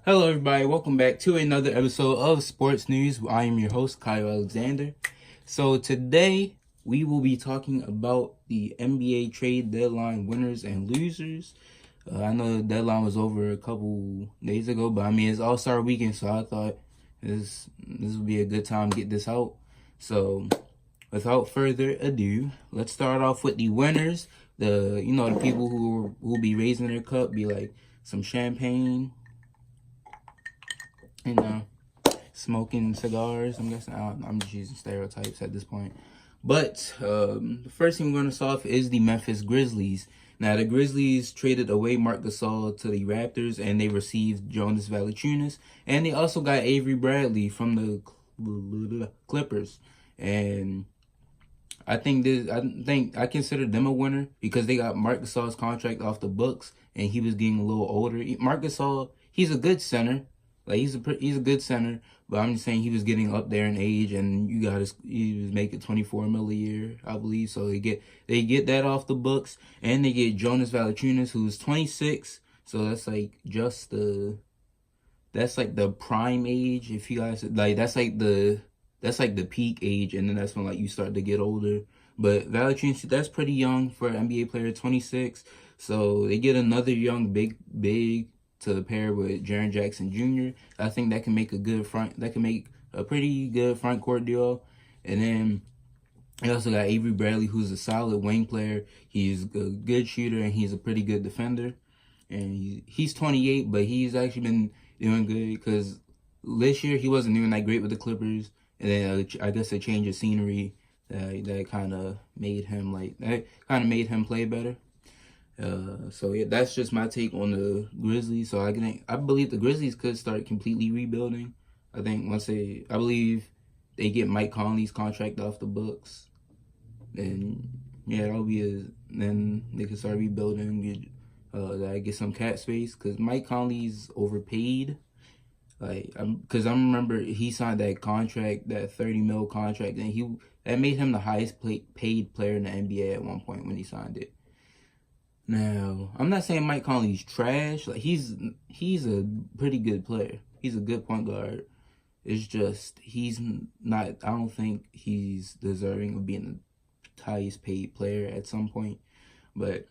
Hello, everybody. Welcome back to another episode of Sports News. I am your host, Kyle Alexander. So today we will be talking about the NBA trade deadline winners and losers. I know the deadline was over a couple days ago, but I mean it's All-Star weekend, so I thought this would be a good time to get this out. So without further ado, let's start off with the winners. The people who will be raising their cup, be like some champagne. Smoking cigars. I'm guessing I'm just using stereotypes at this point. But the first thing we're going to start off is the Memphis Grizzlies. Now, the Grizzlies traded away Marc Gasol to the Raptors, and they received Jonas Valanciunas, and they also got Avery Bradley from the Clippers. And I consider them a winner because they got Marc Gasol's contract off the books, and he was getting a little older. Marc Gasol, he's a good center. Like he's a good center, but I'm just saying he was getting up there in age, and he was making $24 million a year, I believe. So they get that off the books, and they get Jonas Valanciunas, who's 26. So that's like that's like the prime age. If you guys like, that's like the peak age, and then that's when like you start to get older. But Valanciunas, that's pretty young for an NBA player, 26. So they get another young big to pair with Jaren Jackson Jr. I think that can make a pretty good front court duo. And then they also got Avery Bradley, who's a solid wing player. He's a good shooter, and he's a pretty good defender. And he's 28, but he's actually been doing good because this year he wasn't doing that great with the Clippers. And then I guess a change of scenery that kind of made him play better. So yeah, that's just my take on the Grizzlies. So I believe the Grizzlies could start completely rebuilding. I believe they get Mike Conley's contract off the books, then yeah, then they can start rebuilding. Get some cap space because Mike Conley's overpaid. Because I remember he signed that contract, that $30 million contract, and that made him the highest paid player in the NBA at one point when he signed it. Now, I'm not saying Mike Conley's trash. Like he's a pretty good player. He's a good point guard. It's just he's not. I don't think he's deserving of being the highest paid player at some point. But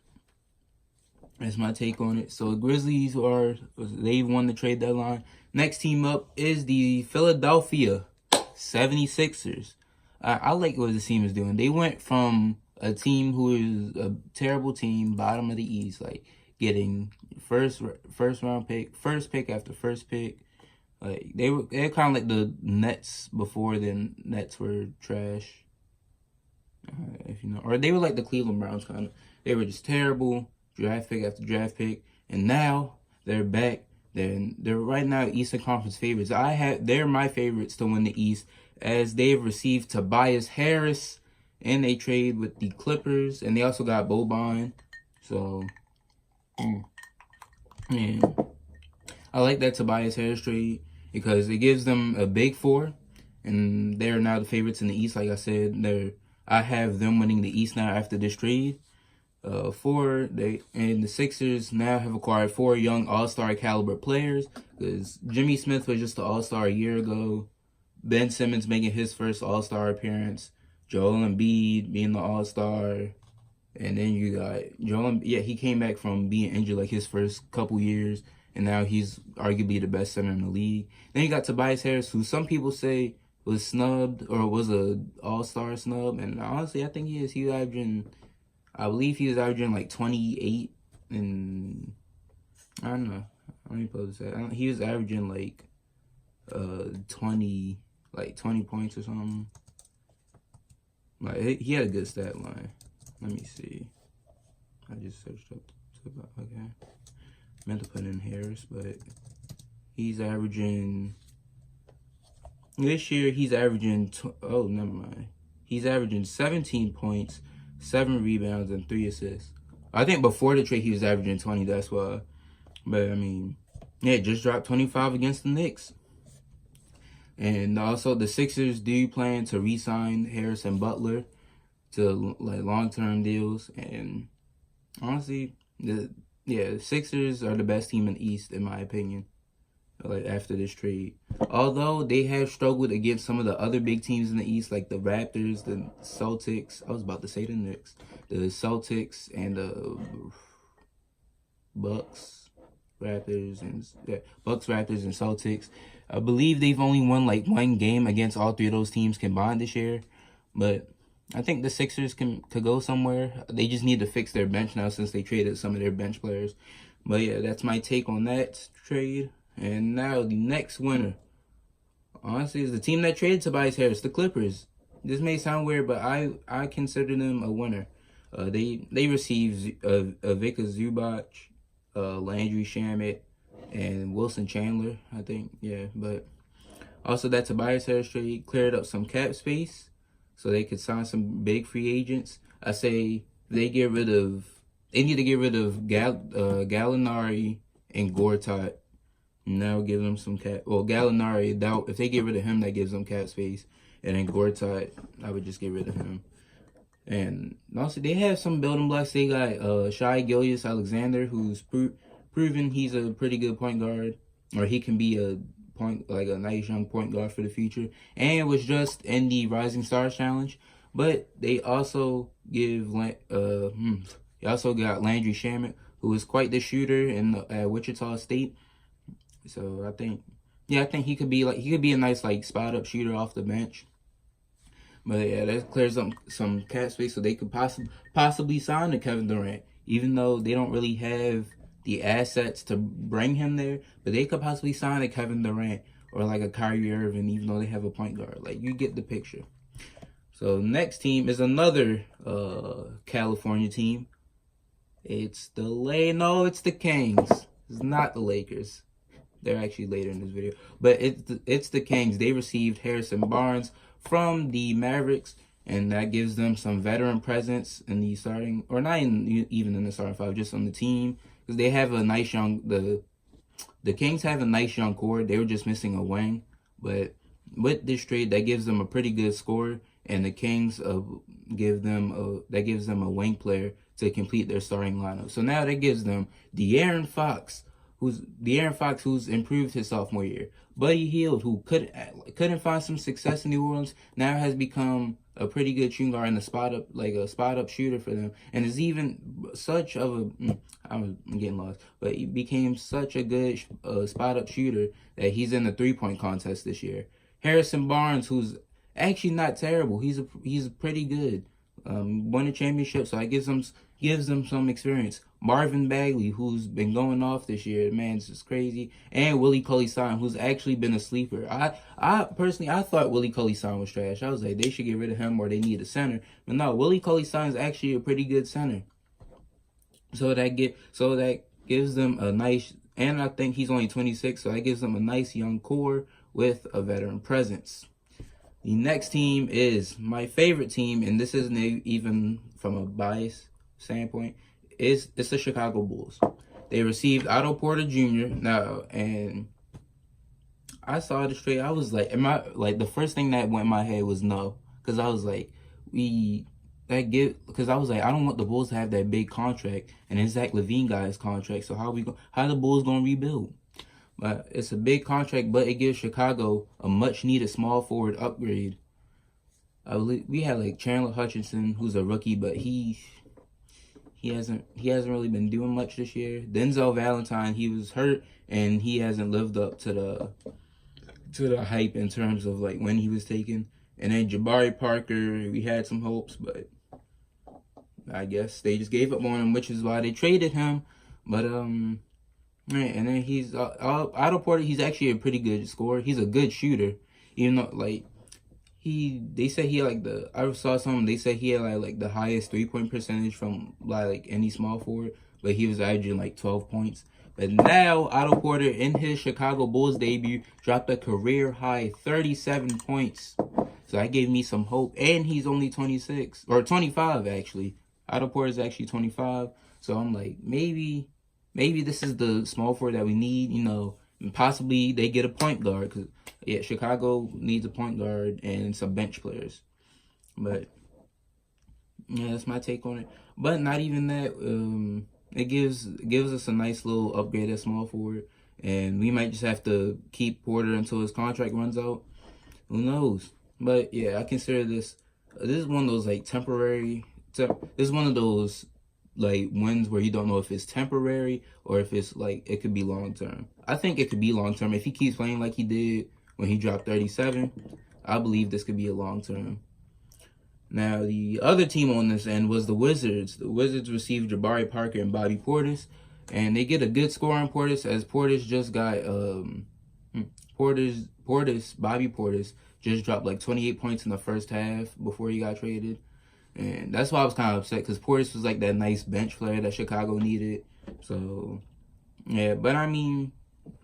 that's my take on it. So Grizzlies they won the trade deadline. Next team up is the Philadelphia 76ers. I like what the team is doing. They went from a team who is a terrible team, bottom of the East, like getting first pick after first pick. Like they're kind of like the Nets before the Nets were trash. If you know, or they were like the Cleveland Browns kind of. They were just terrible, draft pick after draft pick, and now they're back. They're right now Eastern Conference favorites. They're my favorites to win the East, as they've received Tobias Harris, and they trade with the Clippers, and they also got Boban. So, and I like that Tobias Harris trade because it gives them a big four, and they're now the favorites in the East. Like I said, I have them winning the East now after this trade. The Sixers now have acquired 4 young All-Star caliber players because Jimmy Smith was just an All-Star a year ago. Ben Simmons making his first All-Star appearance. Joel Embiid being the All-Star. And then you got he came back from being injured like his first couple years, and now he's arguably the best center in the league. Then you got Tobias Harris, who some people say was snubbed or was a All-Star snub, and honestly I think he is. I believe he was averaging like 28, and I don't know. Let me post that. He was averaging like 20 points or something. Like he had a good stat line. Let me see. I just searched up. Okay. Meant to put in Harris, but he's averaging. This year he's averaging. Never mind. He's averaging 17 points, 7 rebounds, and 3 assists. I think before the trade he was averaging 20. That's why. But I mean, yeah, just dropped 25 against the Knicks. And also, the Sixers do plan to re-sign Harris and Butler to like long-term deals. And honestly, the Sixers are the best team in the East, in my opinion. like after this trade. Although they have struggled against some of the other big teams in the East, like the Raptors, the Celtics. I was about to say the Knicks, the Celtics, and the Bucks, Raptors, and yeah, Bucks, Raptors, and Celtics. I believe they've only won like one game against all three of those teams combined this year, but I think the Sixers could go somewhere. They just need to fix their bench now since they traded some of their bench players. But yeah, that's my take on that trade. And now the next winner, honestly, is the team that traded Tobias Harris, the Clippers. This may sound weird, but I consider them a winner. They received Vika Zubac, Landry Shamet, and Wilson Chandler, I think. Yeah, but also that Tobias Harris trade cleared up some cap space so they could sign some big free agents. I say they need to get rid of Gallinari and Gortat. Now give them some cap. Well, Gallinari, if they get rid of him, that gives them cap space. And then Gortat, I would just get rid of him. And also, they have some building blocks. They got Shai Gilgeous-Alexander, who's proven he's a pretty good point guard, or he can be a nice young point guard for the future. And it was just in the Rising Stars Challenge. But they also got Landry Shamet, who is quite the shooter at Wichita State. So I think he could be a nice like spot up shooter off the bench. But yeah, that clears up some cap space so they could possibly sign to Kevin Durant, even though they don't really have the assets to bring him there. But they could possibly sign a Kevin Durant or like a Kyrie Irving, even though they have a point guard. Like, you get the picture. So next team is another California team. It's the Kings. It's not the Lakers. They're actually later in this video. But it's the Kings. They received Harrison Barnes from the Mavericks, and that gives them some veteran presence in the starting, or not even in the starting five, just on the team. Because they have a nice young, the Kings have a nice young core. They were just missing a wing. But with this trade, that gives them a pretty good score, and the Kings gives them a wing player to complete their starting lineup. So now that gives them De'Aaron Fox, who's improved his sophomore year. Buddy Hield, who couldn't find some success in New Orleans, now has become a pretty good shooting guard and a spot up shooter for them, and is even I'm getting lost, but he became such a good spot up shooter that he's in the 3-point contest this year. Harrison Barnes, who's actually not terrible, he's pretty good. Won a championship, so that gives them some experience. Marvin Bagley, who's been going off this year, man's just crazy, and Willie Cauley-Stein, who's actually been a sleeper. I personally thought Willie Cauley-Stein was trash. I was like, they should get rid of him or they need a center. But no, Willie Cauley-Stein is actually a pretty good center. So that gives them a nice, and I think he's only 26, so that gives them a nice young core with a veteran presence. The next team is my favorite team, and this isn't even from a bias standpoint. It's the Chicago Bulls. They received Otto Porter Jr. now, and I saw this trade. I was like, the first thing that went in my head was no, because I was like, I don't want the Bulls to have that big contract, and it's Zach LaVine guy's contract. So how the Bulls gonna rebuild? But it's a big contract, but it gives Chicago a much needed small forward upgrade. We had like Chandler Hutchinson, who's a rookie, but he hasn't really been doing much this year. Denzel Valentine, he was hurt, and he hasn't lived up to the hype in terms of like when he was taken. And then Jabari Parker, we had some hopes, but I guess they just gave up on him, which is why they traded him. But right, and then he's Otto Porter. He's actually a pretty good scorer. He's a good shooter, even though they said he I saw something. They said he had like the highest 3-point percentage from like any small forward, but he was averaging like 12 points. But now Otto Porter in his Chicago Bulls debut dropped a career high 37 points. So that gave me some hope. And he's only 26 or 25 actually. Otto Porter is actually 25. So I'm like, maybe this is the small forward that we need, and possibly they get a point guard, because yeah, Chicago needs a point guard and some bench players. But yeah, that's my take on it. But not even that. It gives us a nice little upgrade at small forward. and we might just have to keep Porter until his contract runs out. Who knows? But yeah, I consider this. This is one of those like temporary. This is one of those like wins where you don't know if it's temporary or if it's like it could be long term. I think it could be long term if he keeps playing like he did when he dropped 37. I believe this could be a long term. Now the other team on this end was the Wizards. The Wizards received Jabari Parker and Bobby Portis, and they get a good score on Portis as Portis just got Bobby Portis just dropped like 28 points in the first half before he got traded. And that's why I was kind of upset because Portis was like that nice bench player that Chicago needed. So, yeah, but I mean,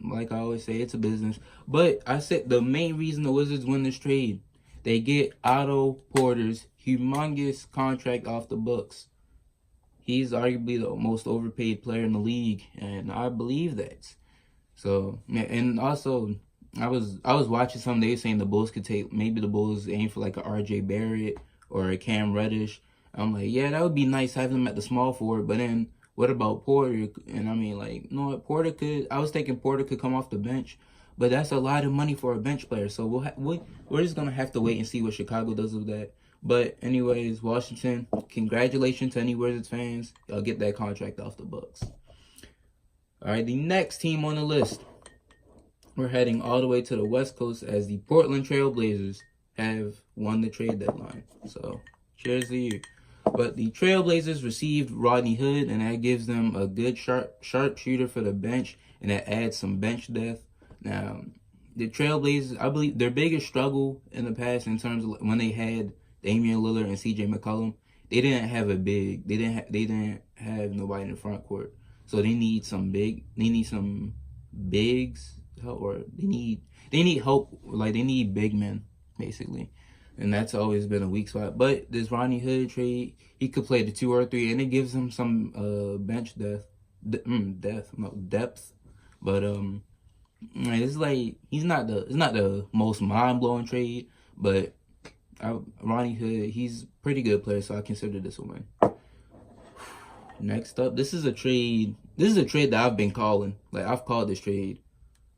like I always say, it's a business. But I said the main reason the Wizards win this trade, they get Otto Porter's humongous contract off the books. He's arguably the most overpaid player in the league, and I believe that. So, yeah, and also, I was watching some. They were saying the Bulls could take, maybe the Bulls aim for like a R.J. Barrett or a Cam Reddish. I'm like, yeah, that would be nice having him at the small forward. But then what about Porter? And I mean, like, you know what, Porter could. I was thinking Porter could come off the bench, but that's a lot of money for a bench player. So we're just gonna have to wait and see what Chicago does with that. But anyways, Washington, congratulations to any Wizards fans. Y'all get that contract off the books. All right, the next team on the list. We're heading all the way to the West Coast as the Portland Trail Blazers have won the trade deadline. So, cheers to you. But the Trailblazers received Rodney Hood, and that gives them a good sharp shooter for the bench, and that adds some bench depth. Now, the Trailblazers, I believe their biggest struggle in the past in terms of when they had Damian Lillard and CJ McCollum, they didn't have a big. They didn't have nobody in the front court. So they need some bigs, or they need help. Like they need big men basically, and that's always been a weak spot. But this Rodney Hood trade, he could play the 2 or 3, and it gives him some bench depth. But it's like it's not the most mind blowing trade, but Rodney Hood, he's a pretty good player, so I consider this a win. Next up, this is a trade that I've been calling. Like I've called this trade.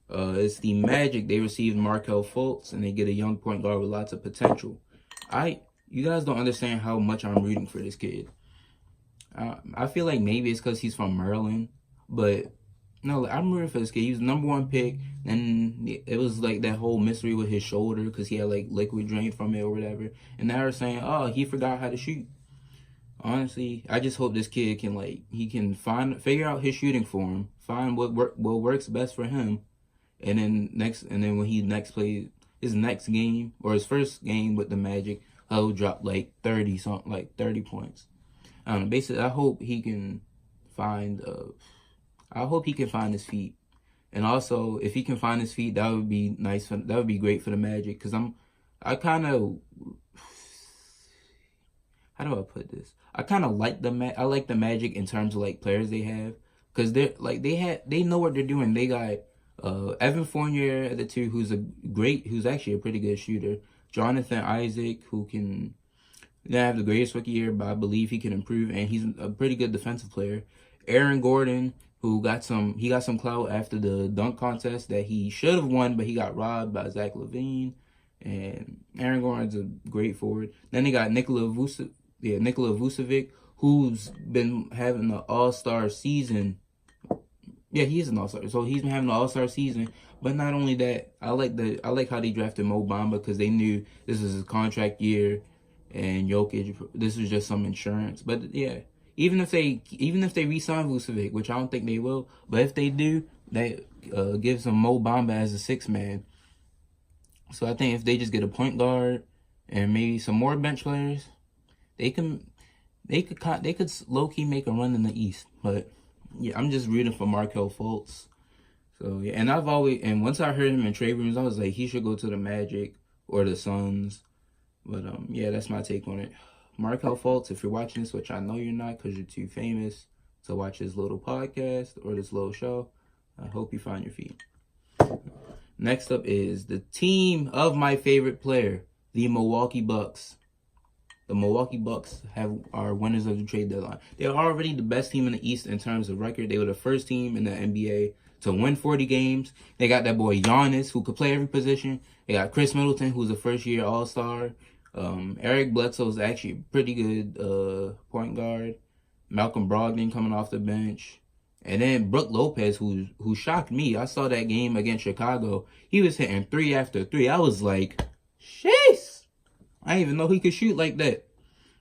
It's the Magic. They received Markelle Fultz, and they get a young point guard with lots of potential. You guys don't understand how much I'm rooting for this kid. I feel like maybe it's because he's from Maryland, but no, I'm rooting for this kid. He was the #1 pick, and it was like that whole mystery with his shoulder because he had like liquid drained from it or whatever. And now they're saying, oh, he forgot how to shoot. Honestly, I just hope this kid can figure out his shooting form, find what works best for him. And then when he plays his next game or his first game with the Magic, he'll drop like 30 points. I don't know. Basically, I hope he can find his feet. And also, if he can find his feet, that would be nice. That would be great for the Magic. Cause how do I put this? I kind of like I like the Magic in terms of like players they have. Cause they know what they're doing. They got Evan Fournier at the 2, who's actually a pretty good shooter. Jonathan Isaac, who can have the greatest rookie year, but I believe he can improve, and he's a pretty good defensive player. Aaron Gordon, who got some clout after the dunk contest that he should have won, but he got robbed by Zach LaVine. And Aaron Gordon's a great forward. Then they got Nikola Vucevic, who's been having an all-star season. Yeah, he is an all-star. So he's been having an all-star season. But not only that, I like how they drafted Mo Bamba because they knew this was his contract year, and Jokic, this was just some insurance. But yeah, even if they re-sign Vucevic, which I don't think they will, but if they do, that gives them Mo Bamba as a 6th man. So I think if they just get a point guard and maybe some more bench players, they could low-key make a run in the East. But yeah, I'm just rooting for Markelle Fultz. So yeah, and once I heard him in trade rumors, I was like, he should go to the Magic or the Suns. But yeah, that's my take on it. Markelle Fultz, if you're watching this, which I know you're not because you're too famous to watch this little podcast or this little show, I hope you find your feet. Next up is the team of my favorite player, the Milwaukee Bucks. The Milwaukee Bucks are winners of the trade deadline. They're already the best team in the East in terms of record. They were the first team in the NBA to win 40 games. They got that boy Giannis, who could play every position. They got Chris Middleton, who's a first-year All-Star. Eric Bledsoe's actually a pretty good point guard. Malcolm Brogdon coming off the bench. And then Brook Lopez, who shocked me. I saw that game against Chicago. He was hitting 3 after 3. I was like, sheesh. I didn't even know he could shoot like that.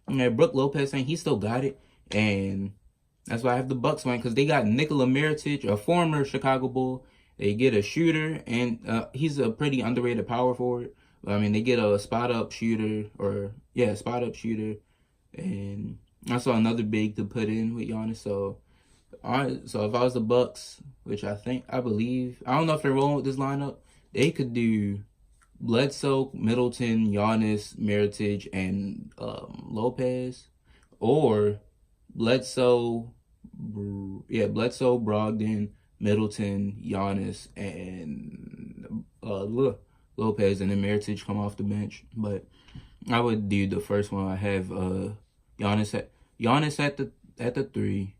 And Brook Lopez saying he still got it. And that's why I have the Bucks winning, because they got Nikola Mirotic, a former Chicago Bull. They get a shooter, and he's a pretty underrated power forward. I mean, they get a spot-up shooter, spot-up shooter. And I saw another big to put in with Giannis. So if I was the Bucks, which I believe, I don't know if they're rolling with this lineup, they could do Bledsoe, Middleton, Giannis, Mirotic, and Lopez, or Bledsoe, Brogdon, Middleton, Giannis, and Lopez, and then Mirotic come off the bench. But I would do the first one. I have Giannis at the 3,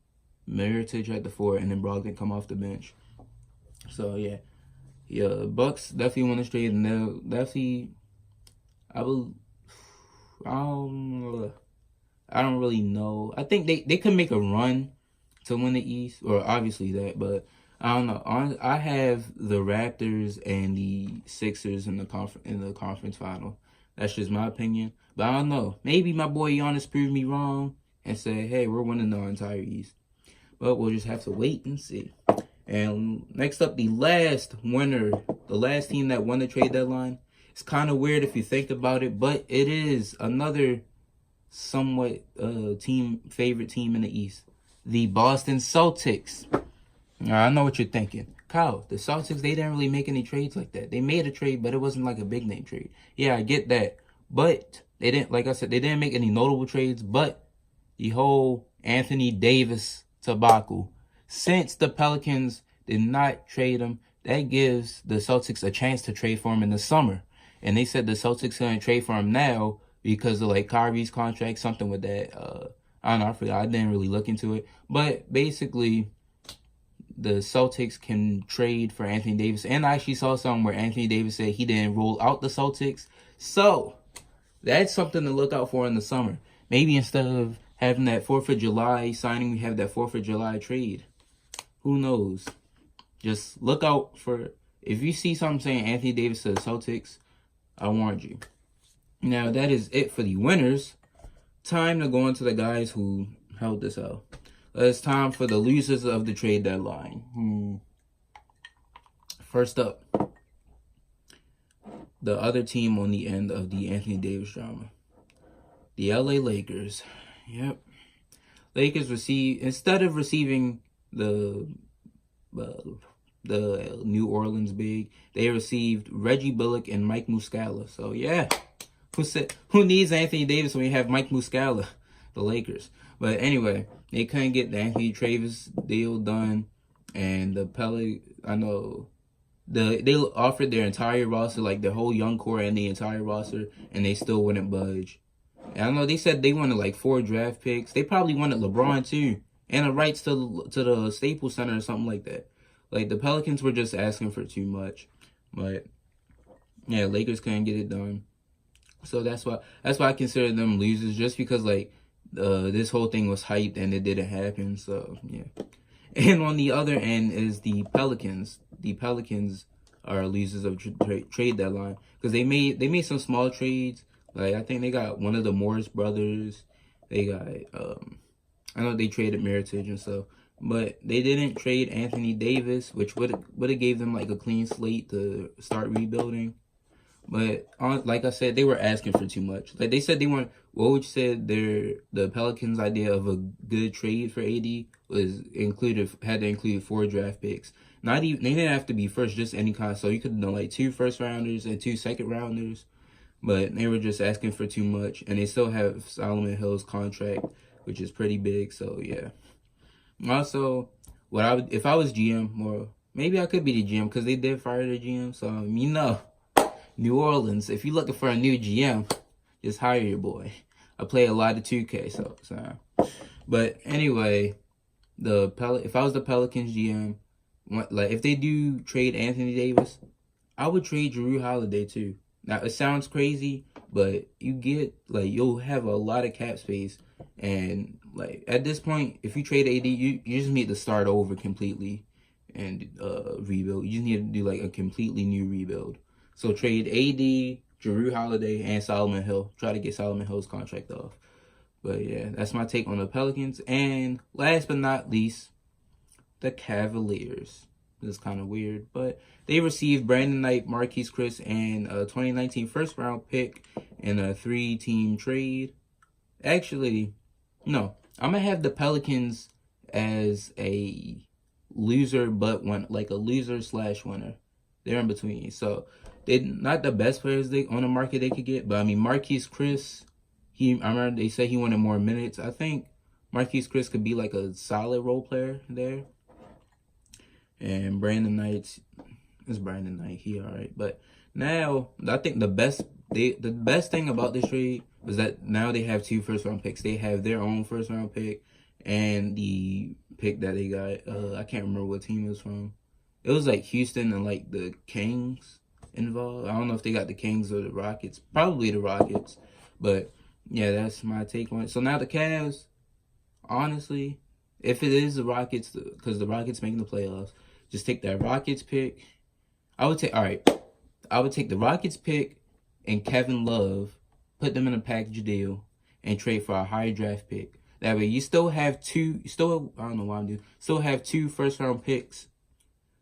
Mirotic at the 4, and then Brogdon come off the bench. So yeah, Bucks definitely won this trade, and they'll definitely, I don't really know. I think they could make a run to win the East, or obviously that, but I don't know. I have the Raptors and the Sixers in the conference final. That's just my opinion, but I don't know. Maybe my boy Giannis proved me wrong and say, hey, we're winning the entire East. But we'll just have to wait and see. And next up, the last winner, the last team that won the trade deadline. It's kind of weird if you think about it, but it is another somewhat favorite team in the East. The Boston Celtics. Now, I know what you're thinking. Kyle, the Celtics, they didn't really make any trades like that. They made a trade, but it wasn't like a big name trade. Yeah, I get that. But they didn't, like I said, they didn't make any notable trades, but the whole Anthony Davis debacle. Since the Pelicans did not trade him, that gives the Celtics a chance to trade for him in the summer. And they said the Celtics couldn't trade for him now because of like Kyrie's contract, something with that. I don't know, I forgot. I didn't really look into it. But basically, the Celtics can trade for Anthony Davis. And I actually saw something where Anthony Davis said he didn't rule out the Celtics. So, that's something to look out for in the summer. Maybe instead of having that 4th of July signing, we have that 4th of July trade. Who knows? Just look out for, if you see something saying Anthony Davis to the Celtics, I warned you. Now, that is it for the winners. Time to go into the guys who held this out. It's time for the losers of the trade deadline. First up, the other team on the end of the Anthony Davis drama. The LA Lakers. Yep. Lakers instead of receiving the New Orleans big, they received Reggie Bullock and Mike Muscala. So yeah, who needs Anthony Davis when you have Mike Muscala? The Lakers. But anyway, they couldn't get the Anthony Davis deal done, and they offered their entire roster, like their whole young core and the entire roster, and they still wouldn't budge. And I know they said they wanted like 4 draft picks. They probably wanted LeBron too, and the rights to the Staples Center or something like that. Like the Pelicans were just asking for too much, but yeah, Lakers couldn't get it done. So that's why I consider them losers, just because like this whole thing was hyped and it didn't happen. So yeah. And on the other end is the Pelicans. The Pelicans are losers of trade deadline because they made some small trades. Like I think they got one of the Morris brothers. They got I know they traded Mirotic and stuff, but they didn't trade Anthony Davis, which would have gave them like a clean slate to start rebuilding. But like I said, they were asking for too much. Like they said they want. Woj said the Pelicans' idea of a good trade for AD had to include 4 draft picks. They didn't have to be first, just any kind. So you could have done like 2 first-rounders and 2 second-rounders. But they were just asking for too much, and they still have Solomon Hill's contract, which is pretty big. So yeah. Also, if I was GM, or maybe I could be the GM because they did fire the GM. So New Orleans, if you're looking for a new GM, just hire your boy. I play a lot of 2K, so. But anyway, if I was the Pelicans GM, like if they do trade Anthony Davis, I would trade Jrue Holiday too. Now it sounds crazy, but you'll have a lot of cap space, and like at this point, if you trade AD, you just need to start over completely and rebuild. You just need to do like a completely new rebuild. So trade AD, Jrue Holiday, and Solomon Hill. Try to get Solomon Hill's contract off. But yeah, that's my take on the Pelicans. And last but not least, the Cavaliers. This is kind of weird, but they received Brandon Knight, Marquise Chris, and a 2019 first round pick in a 3-team trade. Actually, no, I'm gonna have the Pelicans as a loser, but one like a loser / winner. They're in between, so they're not the best players they on the market they could get. But I mean, Marquise Chris, I remember they said he wanted more minutes. I think Marquise Chris could be like a solid role player there. And Brandon Knight is Brandon Knight. He all right. But now I think the best thing about this trade was that now they have 2 first-round picks. They have their own first-round pick and the pick that they got. I can't remember what team it was from. It was like Houston and like the Kings involved. I don't know if they got the Kings or the Rockets. Probably the Rockets. But yeah, that's my take on it. So now the Cavs, honestly, if it is the Rockets, because the Rockets making the playoffs, just take that Rockets pick. I would take the Rockets pick and Kevin Love, put them in a package deal, and trade for a higher draft pick. That way you still have I don't know why I'm doing, still have 2 first-round picks,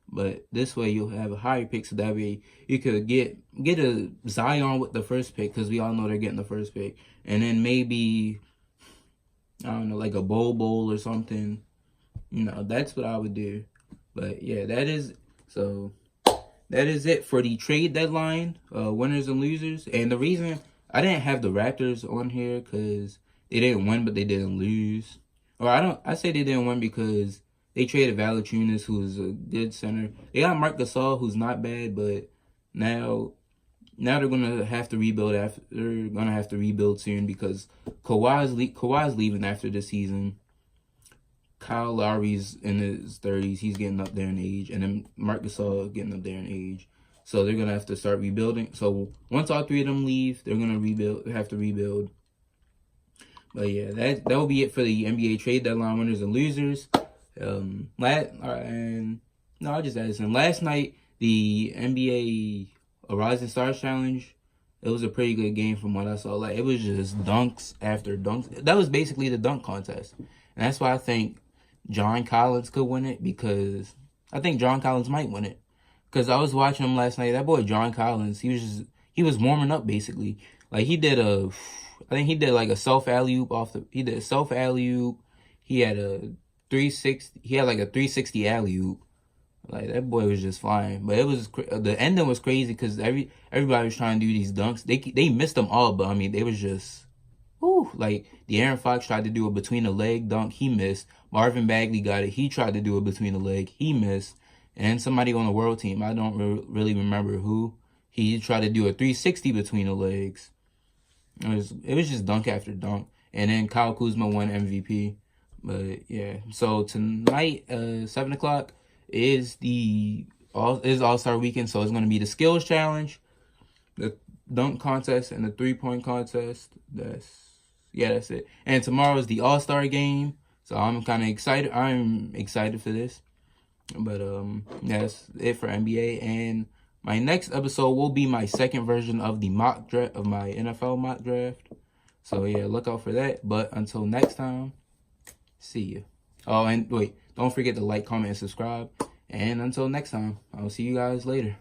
but this way you'll have a higher pick, so that way you could get a Zion with the first pick, because we all know they're getting the first pick, and then maybe, I don't know, like a bowl or something. That's what I would do. But yeah, that is it for the trade deadline, winners and losers. And the reason I didn't have the Raptors on here because they didn't win, but they didn't lose. Or I say they didn't win because they traded Valanciunas, who's a good center. They got Marc Gasol, who's not bad, but now they're gonna have to rebuild they're gonna have to rebuild soon because Kawhi's leaving after this season. Kyle Lowry's in his 30s. He's getting up there in age. And then Marc Gasol getting up there in age. So they're going to have to start rebuilding. So once all 3 of them leave, they're going to have to rebuild. But yeah, that will be it for the NBA trade deadline winners and losers. I'll just add this in. Last night, the NBA Rising Stars Challenge, it was a pretty good game from what I saw. Like, it was just dunks after dunks. That was basically the dunk contest. And that's why I think John Collins could win it, because I think John Collins might win it. Because I was watching him last night. That boy John Collins, he was warming up basically. Like he did like a self alley-oop he did a self alley-oop. He had a 360. He had like a 360 alley-oop. Like that boy was just flying. But the ending was crazy because everybody was trying to do these dunks. They missed them all, but I mean they was just. Like De'Aaron Fox tried to do a between the leg dunk, he missed. Marvin Bagley got it, he tried to do it between the leg, he missed. And somebody on the world team, I don't really remember who, he tried to do a 360 between the legs. It was just dunk after dunk. And then Kyle Kuzma won MVP. But yeah, so tonight, 7 o'clock is All-Star Weekend, so it's gonna be the skills challenge, the dunk contest, and the 3-point contest. That's it. And tomorrow is the All-Star game, so I'm kind of excited. I'm excited for this. But that's it for NBA. And my next episode will be my second version of the mock draft, of my NFL mock draft. So yeah, look out for that. But until next time, see you. Oh, and wait, don't forget to like, comment, and subscribe. And until next time, I'll see you guys later.